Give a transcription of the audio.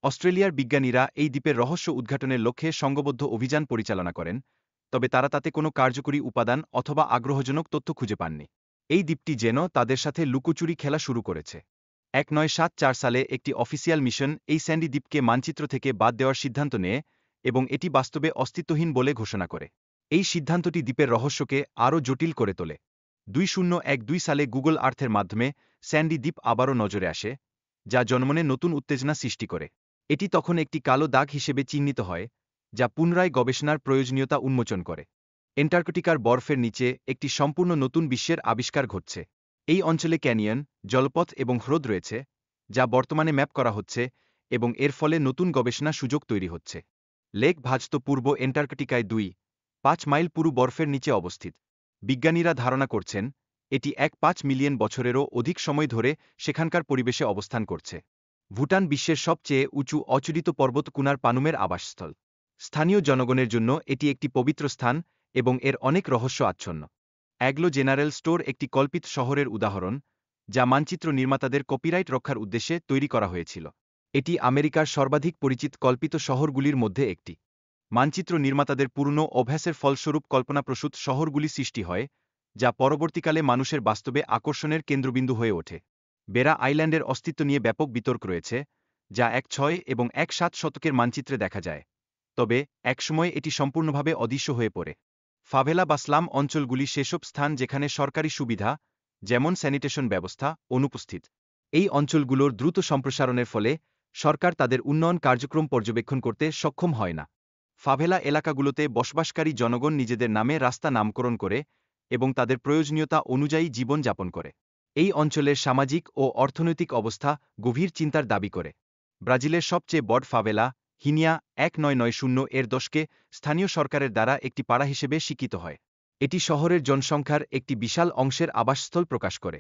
অস্ট্রেলিয়ার বিজ্ঞানীরা এই দ্বীপের রহস্য উদ্ঘাটনের লক্ষ্যে সংঘবদ্ধ অভিযান পরিচালনা করেন, তবে তারা তাতে কোনো কার্যকরী উপাদান অথবা আগ্রহজনক তথ্য খুঁজে পাননি। এই দ্বীপটি যেন তাদের সাথে লুকোচুরি খেলা শুরু করেছে। 1974 সালে একটি অফিসিয়াল মিশন এই স্যান্ডি দ্বীপকে মানচিত্র থেকে বাদ দেওয়ার সিদ্ধান্ত নেয় এবং এটি বাস্তবে অস্তিত্বহীন বলে ঘোষণা করে। এই সিদ্ধান্তটি দ্বীপের রহস্যকে আরও জটিল করে তোলে। 2012 সালে গুগল আর্থের মাধ্যমে স্যান্ডি দ্বীপ আবারও নজরে আসে, যা জনমনে নতুন উত্তেজনা সৃষ্টি করে। এটি তখন একটি কালো দাগ হিসেবে চিহ্নিত হয়, যা পুনরায় গবেষণার প্রয়োজনীয়তা উন্মোচন করে। অ্যান্টার্কটিকার বরফের নিচে একটি সম্পূর্ণ নতুন বিশ্বের আবিষ্কার ঘটছে। এই অঞ্চলে ক্যানিয়ন, জলপথ এবং হ্রদ রয়েছে, যা বর্তমানে ম্যাপ করা হচ্ছে এবং এর ফলে নতুন গবেষণা সুযোগ তৈরি হচ্ছে। লেক ভাজতো পূর্ব অ্যান্টার্কটিকায় 2.5 মাইল পুরু বরফের নিচে অবস্থিত। বিজ্ঞানীরা ধারণা করছেন এটি 1.5 মিলিয়ন বছরেরও অধিক সময় ধরে সেখানকার পরিবেশে অবস্থান করছে। ভুটান বিশ্বের সবচেয়ে উঁচু অচূড়িত পর্বতকুনার পানুমের আবাসস্থল। স্থানীয় জনগণের জন্য এটি একটি পবিত্র স্থান এবং এর অনেক রহস্য আচ্ছন্ন। অ্যাগ্লো জেনারেল স্টোর একটি কল্পিত শহরের উদাহরণ, যা মানচিত্র নির্মাতাদের কপিরাইট রক্ষার উদ্দেশ্যে তৈরি করা হয়েছিল। এটি আমেরিকার সর্বাধিক পরিচিত কল্পিত শহরগুলির মধ্যে একটি। মানচিত্র নির্মাতাদের পুরনো অভ্যাসের ফলস্বরূপ কল্পনাপ্রসূত শহরগুলি সৃষ্টি হয়, যা পরবর্তীকালে মানুষের বাস্তবে আকর্ষণের কেন্দ্রবিন্দু হয়ে ওঠে। বেরা আইল্যান্ডের অস্তিত্ব নিয়ে ব্যাপক বিতর্ক রয়েছে, যা 1.6 এবং 1.7 শতকের মানচিত্রে দেখা যায়, তবে একসময় এটি সম্পূর্ণভাবে অদৃশ্য হয়ে পড়ে। ফাভেলা বা স্লাম অঞ্চলগুলি সেসব স্থান যেখানে সরকারি সুবিধা, যেমন স্যানিটেশন ব্যবস্থা, অনুপস্থিত। এই অঞ্চলগুলোর দ্রুত সম্প্রসারণের ফলে সরকার তাদের উন্নয়ন কার্যক্রম পর্যবেক্ষণ করতে সক্ষম হয় না। ফাভেলা এলাকাগুলোতে বসবাসকারী জনগণ নিজেদের নামে রাস্তা নামকরণ করে এবং তাদের প্রয়োজনীয়তা অনুযায়ী জীবন যাপন করে। এই অঞ্চলের সামাজিক ও অর্থনৈতিক অবস্থা গভীর চিন্তার দাবি করে। ব্রাজিলের সবচেয়ে বড় ফাভেলা, হিনিয়া 1990 এর দশকে স্থানীয় সরকারের দ্বারা একটি পাড়া হিসেবে স্বীকৃত হয়। এটি শহরের জনসংখ্যার একটি বিশাল অংশের আবাসস্থল প্রকাশ করে।